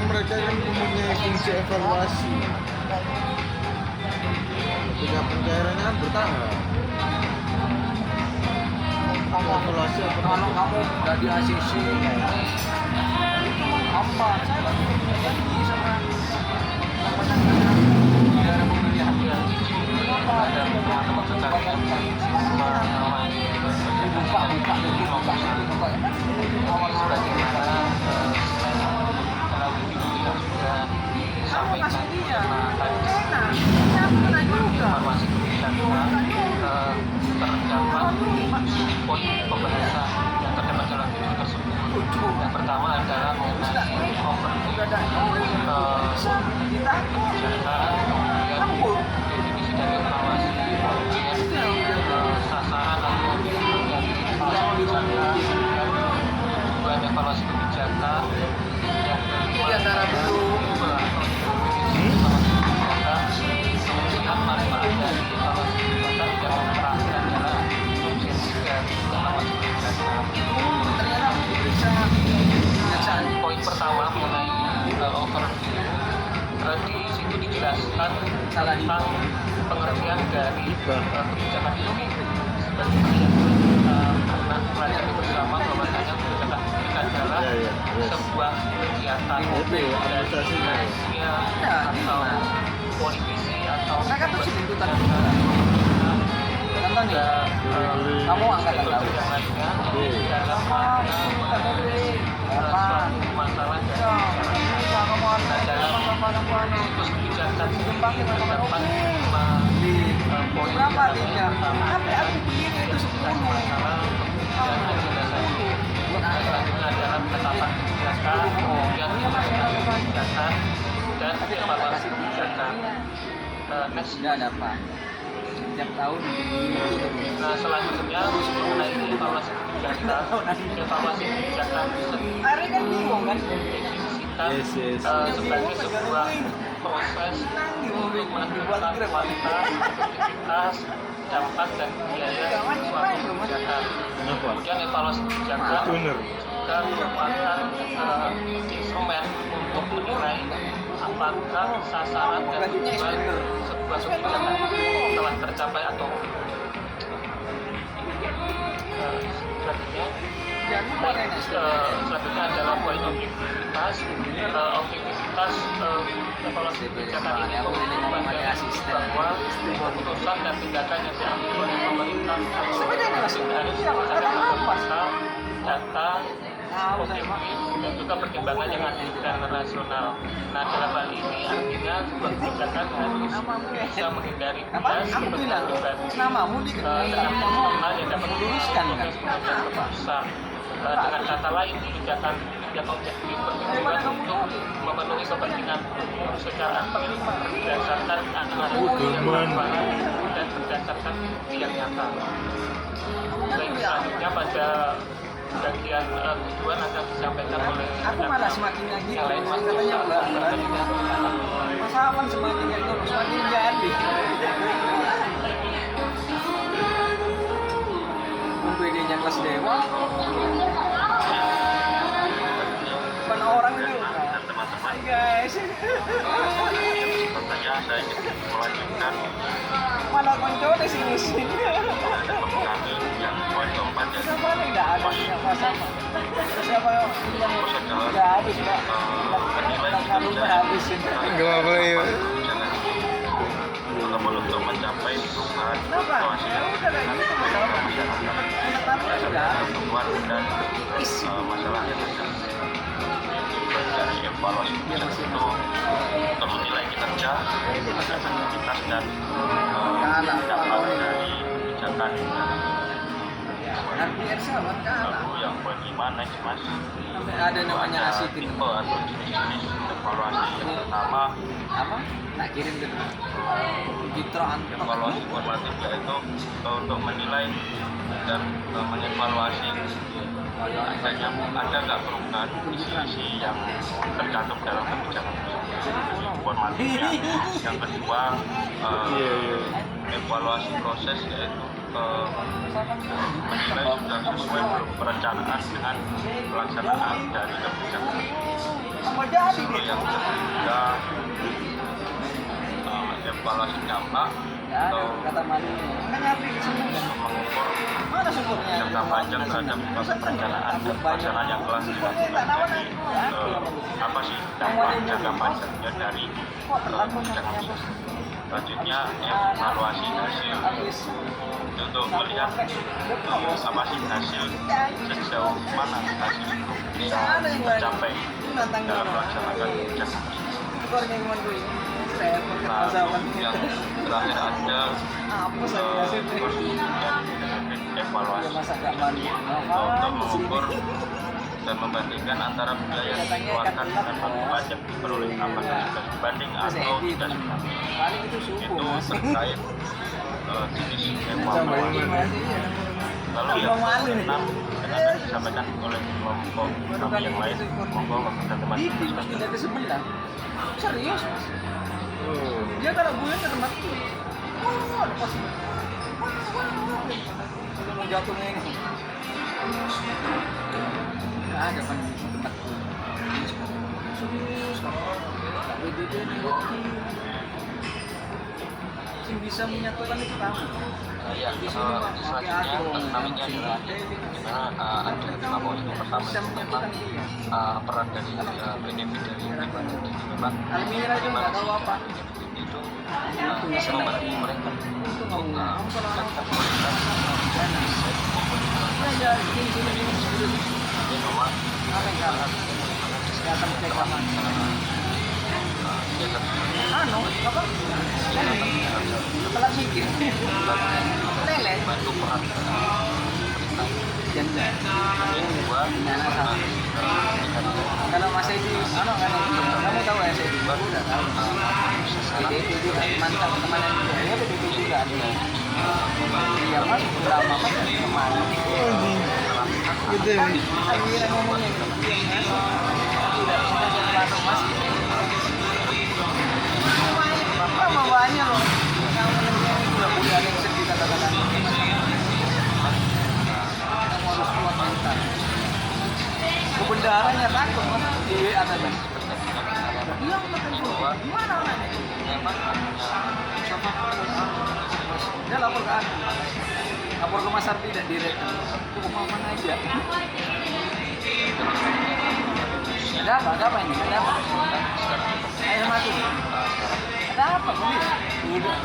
mereka kan mempunyai fungsi evaluasi. Ketika pencairannya kan bertahap. Evaluasi apa? Kalau kamu udah di ACC apa? Saya kan janji sama daerah pemilihan dia. Ada teman-teman sekali buka awal sudah gimana sampaikan informasi terdapat poin pembahasan yang terdapat dalam video tersebut. Yang pertama adalah mengenai overview kebijakan, kemudian definisi dari evaluasi, kemudian sasaran atau tujuan evaluasi kebijakan, yang kedua kemudian manfaat dari evaluasi kebijakan yang menerapkan adalah urgensi dari evaluasi kebijakan. Poin pertama mengenai overview, di situ dijelaskan tentang pengertian dari kebijakan ini. Seperti yang kita pernah pelajari bersama bahwasanya kebijakan publik adalah sebuah kegiatan dari manusia atau politisi atau kamu angkat yang lainnya dalam rangka suatu masalah dari masyarakat. Dalam situs kebijakan sendiri terdapat 5 poin yang pertama masalah kebijakan selanjutnya adalah penetapan kebijakan, kemudian implementasi kebijakan dan evaluasi kebijakan. Next ada apa? Setiap tahun. Nah, selanjutnya mengenai evaluasi kebijakan. Evaluasi kebijakan didefinisikan sebagai sebuah proses untuk menentukan kualitas, efektivitas, dampak dan biaya suatu kebijakan. Kemudian evaluasi kebijakan juga merupakan instrumen untuk menilai apakah sasaran dan tujuan sebuah kebijakan telah tercapai atau selanjutnya adalah poin objektivitas. Objektivitas evaluasi kebijakan ini bahwa keputusan dan tindakan yang diambil oleh pemerintah harus berdasarkan data objektif dan juga pertimbangan yang adil dan rasional. Nah, dalam hal ini artinya sebuah kebijakan harus bisa menghindari bias kepentingan pribadi dengan personal yang dapat meluruskan keputusan. Dengan kata lain, kebijakan yang objektif bertujuan untuk memenuhi kepentingan umum secara adil berdasarkan analisa yang transparan dan berdasarkan bukti yang nyata. Baik, selanjutnya pada bagian tujuan akan disampaikan oleh yang lain mas Pasangan semakin jadi bedanya kelas dewa bukan orang ini teman-teman guys pertanyaan saya ingin melanjutkan mana konco di sini kami yang poin keempat ya siapa nih nggak ada siapa siapa yang nggak habis pak kita habis Nggak apa-apa ya. untuk mencapai perubahan situasi pertumbuhan dan masalah yang ada dari evaluasi kebijakan itu untuk menilai kinerja, efektivitas dan dampak dari kebijakan. Lalu yang poin 5 next mas, ada namanya nasi tipe atau jenis-jenis evaluasi. Yang pertama apa nak kirim ke Gitro Antok evaluasi formatif, yaitu untuk menilai dan mengevaluasi adanya ada nggak perubahan visi yang tercantum dalam kebijakan formatifnya. Yang kedua evaluasi proses, yaitu menilai sudah sesuai belum perencanaan dengan pelaksanaan dari kebijakan. jadi Lalu yang ketiga evaluasi dampak ya atau kata malu kan nyampe di sini kan mengukur mana sumbernya jangka panjang terhadap proses perencanaan dan pelaksanaan yang telah dilakukan. Jadi apa sih dampak jangka panjangnya dari kebijakan. Selanjutnya evaluasi hasil habis untuk melihat apa sih hasil, sejauh mana hasil itu bisa tercapai dalam melaksanakan kebijakan. goreng gimana gue repot Nah, zaman yang terakhir ada apa saya kasih evaluasi masa gak mandi untuk mengukur dan membandingkan antara biaya yang dikeluarkan dengan waktu pajak diperoleh apakah sudah sebanding atau tidak sebanding. paling itu subuh Itu mas terkait jenis Sama evaluasi. ini. Lalu yang keenam akan disampaikan oleh kelompok kami yang lain. Monggo waktu dan teman di tidak ke sebelah serius mas Oh. dia kalau gue ke tempat itu ada pasti kalau mau jatuhnya ini nggak ada kan di tempat gue serius tapi dia ini sih bisa menyatukan itu kamu Ya, selanjutnya keenamnya adalah dimana ada 5 poin. Yang pertama bisa itu memang menyatukan dia peran dari benefit dari pribadi. Jadi memang alumni aja nggak tahu apa benefit itu itu bisa membantu mereka itu nggak mau untuk kalau melakukan ya ini jadi memang apa yang kalah kelihatan cek aman anu apa setelah mikir lele bantu peran janda yang kedua kalau Mas Edi anu kan kamu tahu ya Edi udah tahu itu juga mantap teman yang dia itu juga dia iya mas lama mas kemana Gitu. akhirnya ngomongnya gitu tidak kita jadi mas apa banyak loh yang udah punya ada yang sedih kata-kata kamu harus kuat mental kebenarannya takut mas di WA tadi dia makan dulu gimana anaknya dia lapor ke aku lapor ke Mas Ardi dan direktur aku ke mama aja ada apa ini ada apa ayo mati ada apa ini udah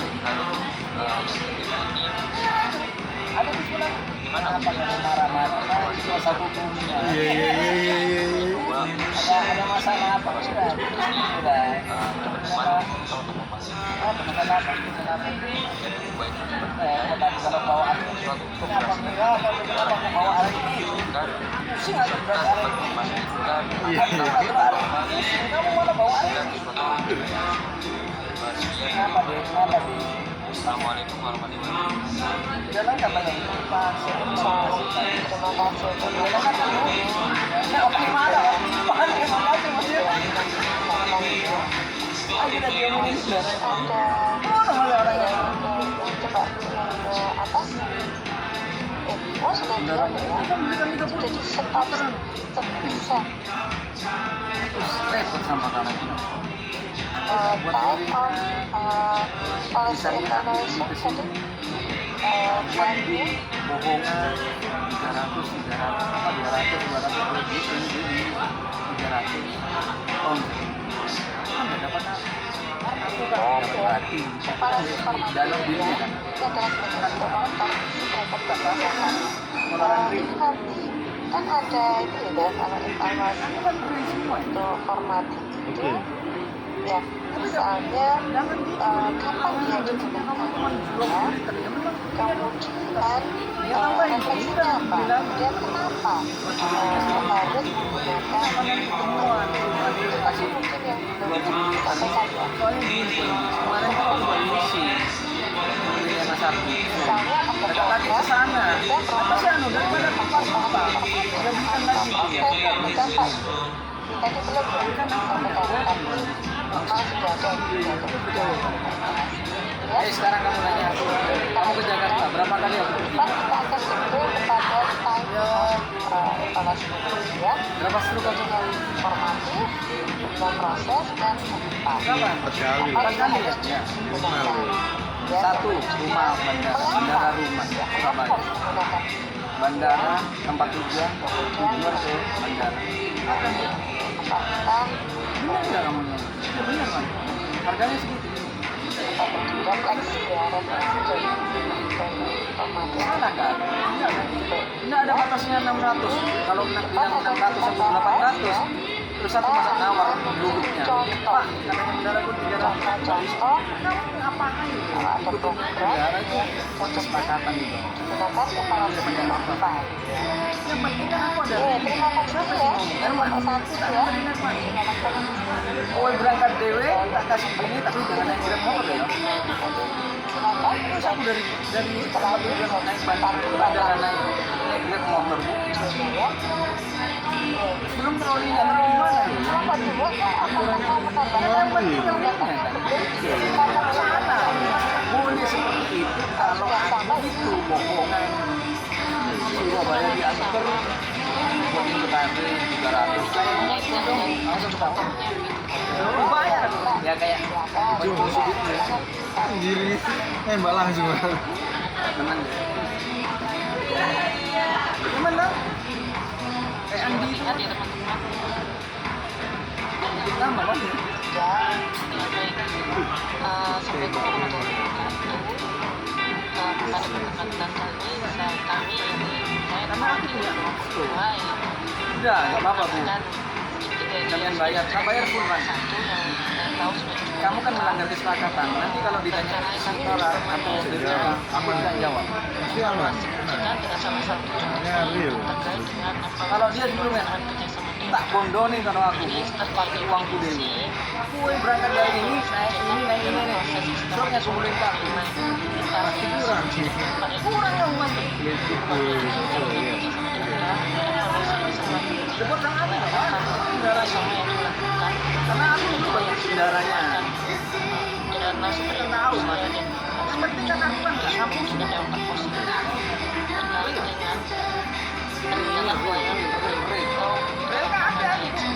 ada di sekolah gimana apa kalau marah-marah itu kuasa hukumnya Iya. ada masalah apa sudah masalah apa kalau bawa kenapa bawa alat ini pusing aja kamu mana bawa alat kenapa deh Assalamualaikum warahmatullahi wabarakatuh. jalan nggak banyak pas nah optimal lah bahan terima kasih masih aja udah diomongin sudah mana malah orangnya repot sama kamu buat bisa lihat ini kesini buat di bohongan 300 ton kan nggak dapat aku kan dapat hati dalam diri kan kan ada itu ya kalau evaluasi untuk formatif itu ya misalnya kapan dia digunakan ya kemudian refleksinya apa kemudian kenapa harus menggunakan itu pasti mungkin yang belum disampaikan ya kemarin kan aku isi Mas Ardi misalnya mereka lagi ke sana apa sih anu daripada tempat apa ya bukan lagi tadi belum disampaikan sudah ada sekarang kamu nanya aku kamu ke Jakarta berapa kali aku pergi kita akan cenderung kepada style evaluasi ya berapa seru kamu informatif proses dan cepat. Berapa? 4 kali. 4 kali ya? Ya. Minimal. Satu, rumah bandara rumah Surabaya. Bandara tempat tujuan ke bandara. Apakah Benar nggak kamu? Ya, benar kan? Harganya segitu. refleks ya, refleks dan informasi. Salah kan? Enggak kan? Enggak ada batasnya 600. Kalau nak bilang 600 sampai 800, terus satu masa nawar duduknya. Pak, katanya bandara pun 300. Contoh, Ngapain? kalau ada Ikutin program bandara itu kesepakatan itu. gunakan kepala apa? Yang penting kan aku ada. Oke, terima kasih ya. Nomor satu ya. Oh, berangkat dewe, tak kasih gini, tapi jangan naik grab motor ya. Silakan. Terus aku dari tempat tujuan naik bandara naik grab motor bu. Ya. Belum terlalu nyantai gimana? Apa juga akan Yang penting yang sana. Boleh seperti itu kalau aku itu bohongan. Surabaya diantar buatin ke kafe 300. Kayaknya itu dong langsung tahu. Bayar ya kayak baju gitu. Sendiri nembak langsung. Menang. Gimana? Kayak Andi itu kan nama kan? Assalamualaikum warahmatullahi wabarakatuh. Pada kesempatan kali kami saya Karena aku punya waktu. Udah, Nggak apa-apa bu. Kalian bayar, saya bayar full kan? Kamu kan melanggar kesepakatan. Nanti kalau ditanya kantoran atau DPR, kamu tidak jawab. Pasti aman. Nah, ini real. Kalau dia sebelumnya tak bondo nih kalau aku pakai uangku dulu. Kue berangkat dari ini, naik ini nih. Stoknya kumpulin pak. Pasti kurang sih. Kurang dong mas. Itu Dapat yang apa ya pak? Kendaranya. Karena aku dulu banyak kendaranya. Sudah tahu mas. Yang penting kan aku kan nggak kampung sudah dapat posisi. Mereka ada itu.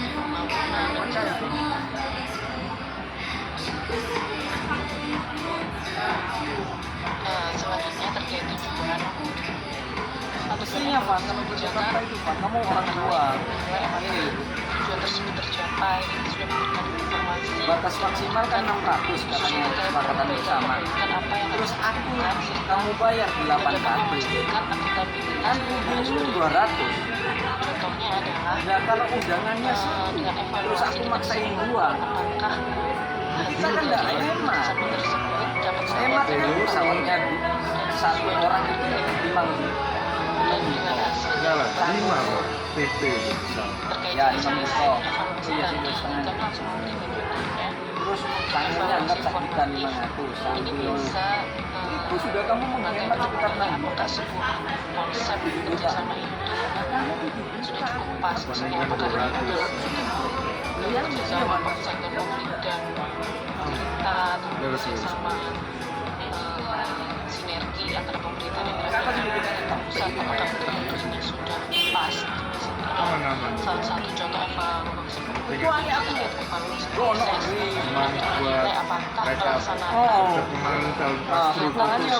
Selanjutnya terkait tujuan Pastinya pak, kalau ke Jakarta itu pak, kamu orang tua. Ini tujuan tersebut tercapai, itu sudah memberikan informasi. batas maksimal kan 600 katanya kesepakatan bersama. Terus aku kamu bayar 8 kali. Kan ujungnya 200. Contohnya adalah Nah kalau undangannya satu, dengan terus evaluasi aku maksain 2. apakah Kita kan nggak hemat. tersebut dapat Hemat kan pesawatnya satu orang itu 5 dan dengan hasil enggak lah, 5 kok. PP itu. terkait Ya, hasil 5 juta. evaluasi Iya, tadi, 3,5. kami langsung memberikan contohnya. Terus tangannya anggap sekitar 500 Ini sambil bisa itu sudah kamu menghemat sekitar 6 apakah sebuah konsep kerjasama itu sudah cukup pas, maksudnya apakah kerjasama konsep publik dan pemerintah kerjasama sinergi antara pemerintah dan pemerintah pusat, apakah betul-betul sudah pas. Aman-aman. Salah satu contoh evaluasi itu hanya aku evaluasi Dono proses Emang buat apakah mereka pelaksanaan Oh. pemantau Nah, pasti tangannya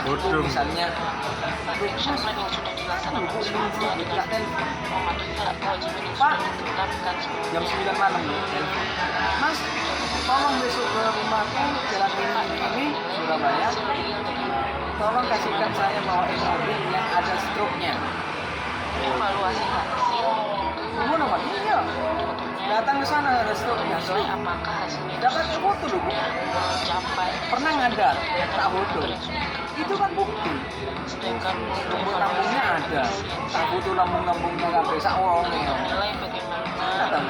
bodong. misalnya action plan yang sudah dilaksanakan sebelumnya dengan memenuhi kewajiban yang Pak. sudah ditetapkan jam sebelumnya. 9 malam Mas tolong besok ke rumahku jalan ini Surabaya tolong kasihkan saya bawain mobil yang ada stroke-nya Evaluasi hasil kamu nomor iya datang ke sana ada stroke-nya sesuai apakah hasilnya dapat foto dulu mencapai pernah ngadar tak foto itu kan bukti sedangkan untuk lambung-lambungnya ada tak foto lambung-lambungnya sampai sak wongnya menilai bagaimana kata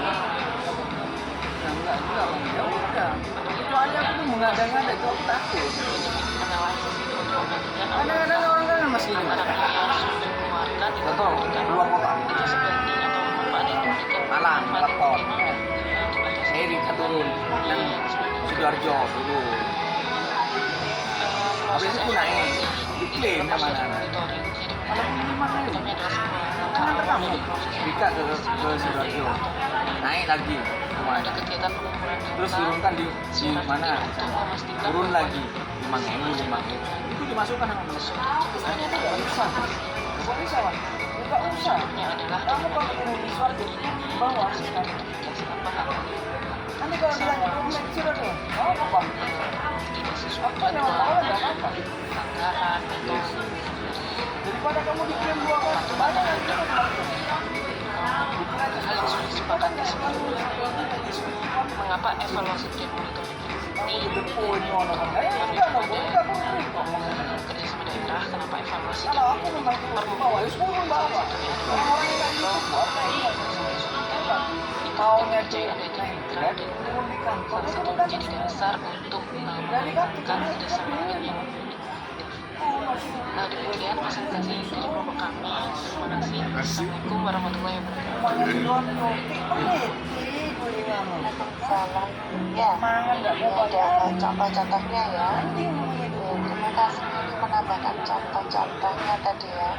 enggak juga bang ya udah kecuali aku tuh mengada-ngada itu aku takut analisis itu untuk membandingkan kadang-kadang orang kan masih ini antara biaya yang sudah dikeluarkan dengan contoh memberikan keluar kota seperti atau manfaat yang diberikan Malang, manfaat yang Weton. diberikan kepada saya di turun yang Sidoarjo dulu habis itu naik diklaim sama anak kalau ini mana itu kan kamu Rika ke Sidoarjo naik lagi rumah. ada kegiatan pengumpulan Terus data, turunkan di surat mana? itu memastikan Turun bahwa lagi 5.000. Itu dimasukkan sama Misalnya tidak usah. Nggak bisa, Wan. Nggak usah. Bentuknya adalah Kamu kalau ketemu di suara itu bawah sih kan. identifikasi paham Nanti kalau dia hanya komen sudah deh. Oh, apa? tidak sesuai Apa yang mau tahu ada apa? anggaran atau Daripada kamu dikirim 2 kali, banyak yang kita melakukan. hal yang sudah disepakati sebelumnya. Mengapa evaluasi dan monitoring ini kerjasama daerah? Kenapa evaluasi dan Kalau aku memang perlu bawa, ya semua bawa. Orang yang nggak gitu, apa yang maunya kerja yang ada di mitra dan salah satu yang menjadi dasar untuk mengembangkan kerjasama yang demikian presentasi dari kelompok kami. Terima kasih. Assalamualaikum warahmatullahi wabarakatuh. Salam. Ya, ini ada contoh-contohnya ya. Terima kasih menambahkan contoh-contohnya tadi ya.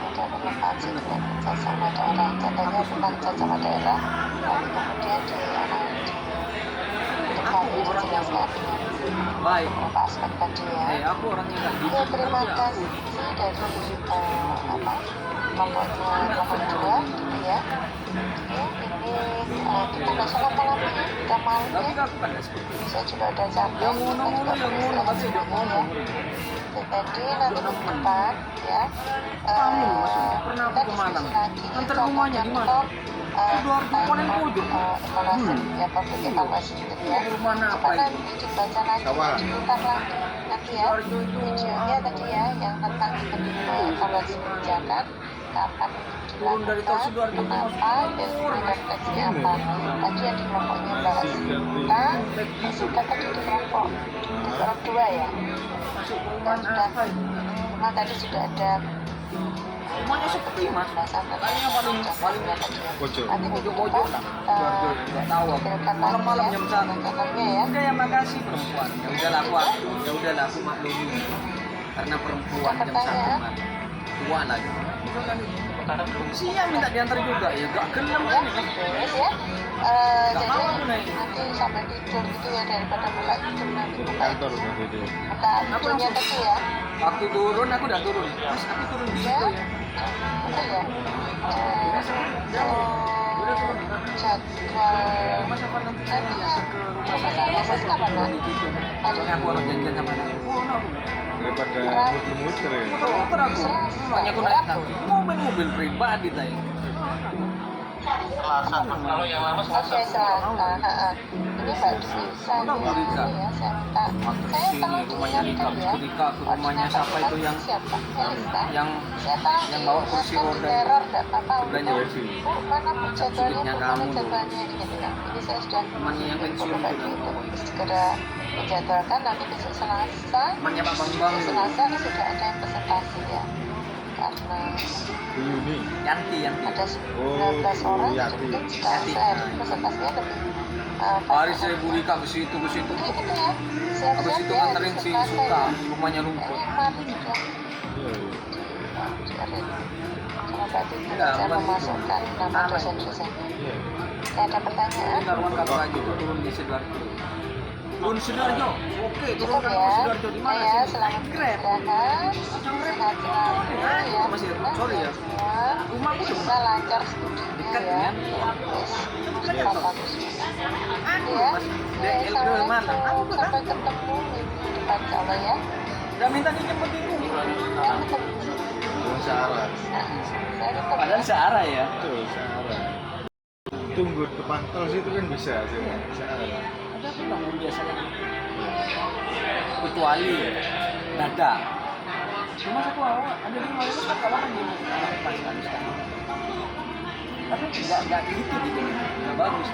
Ada inovasi dan kerjasama daerah. Contohnya tentang kerjasama daerah. Lalu kemudian di dijelaskan Baik. beberapa aspek tadi ya. Aku orangnya nggak gitu. Oke, terima kasih dari kelompoknya nomor 2 gitu ya. Oke, ini kita nggak salah malam ini, udah malam Tapi ya. aku kan nggak seperti itu. Saya juga udah capek. Yang ngono pasti udah ngomong. Jadi nanti minggu depan ya. Kamu maksudnya pernah aku ke Malang. Antar rumahnya di mana? Sidoarjo paling pojok. Evaluasi ya, public evaluasi gitu ya. Rumah apa Coba itu? nanti dibaca lagi, diputar lagi nanti ya. Videonya tadi ya, yang tentang evaluasi kebijakan, kapan Turun dari tol dilakukan, Sidoarjo. kenapa, dan refleksi apa. Tadi yang di kelompoknya bahas. Kita sudah tadi di kelompok orang 2 ya. Masuk ke Dan rumah sudah, apa itu? rumah tadi sudah ada Rumahnya seperti mas. pembahasan Kayaknya paling tadi ya. Pojok. Nanti minggu pojok depan Sidoarjo nggak tahu aku. Malam-malam jam 1. contohnya ya. Udah ya, makasih perempuan. Ya udahlah aku maklumi. Karena perempuan jam 1 kan. Tua lagi. Siang minta diantar juga ya, gak gelem Ya, kan. terus ya. Gak Jadi mau aku naik. nanti sampai tidur gitu ya, daripada buka YouTube nanti buka Kantor udah itu. videonya tadi ya. Waktu turun aku udah turun. Mas aku turun di Ya, situ ya. itu ya. Jadwal Mas apa nanti nanti ya ya. ke rumah Selesai ses kapan Nak? Soalnya aku harus janjian sama anak. Daripada muter-muter ya. Muter aku. Makanya aku naik taksi. Mobil pribadi tadi. Kalau yang lama Oke, Selasa. Ini Mbak Disa ini ya, saya minta. Saya tahu rumahnya Rika, ya. Rika ke rumahnya siapa itu yang siapa? Melisa. yang Saya tahu yang bawa kursi kan roda teror dan apa Rodanya untuk Resi. Bu, mana Bu jadwalnya, Sudah Bu, kamu mana tuh. jadwalnya gitu kan. Jadi saya sudah temannya yang pensiun tadi itu. untuk segera menjadwalkan nanti besok Selasa. Temannya Pak Bambang itu. Selasa ini sudah ada yang presentasi ya. Karena Bu Yuni. Yanti. ada Oh, 19 orang, iya, jadi mungkin iya. Selasa ini presentasinya lebih Hari saya Bu Rika ke situ. Jadi gitu ya. Habis Siap-siap itu ya, nganterin si Selasa Suka, ya. rumahnya rumput. Ini mari sudah Iya, iya. diajarin. Karena berarti Enggak, saya bukan memasukkan itu. nama Sama. dosen-dosennya. Iya. Ada pertanyaan? Karuan kakak lagi tuh turun di Sidoarjo. Turun Sidoarjo. Oke, turun Cukup kan ya. Sidoarjo di mana Ya, sih? selamat Grab. beristirahat. Sehat selalu ya. Masih, Bismillah, sorry ya. semua. Rumahku Bisa lancar studinya dekat ya. kan? Yes. Bagus. Anu, Ya. Mas. Oke, DL ke mana? Assalamualaikum. Sampai ketemu minggu depan insya Allah ya. Udah minta dijemput di rumah. Ya, ketemu. Jangan searah. Nah, saya ketemu. Padahal searah ya. Betul, searah. Tunggu depan tol situ kan bisa sih. Searah. Ada apa bangun biasanya? Kecuali dada. Cuma satu awal ada di mana itu kan kawan di pas sekarang. Tapi nggak gitu, nggak bagus.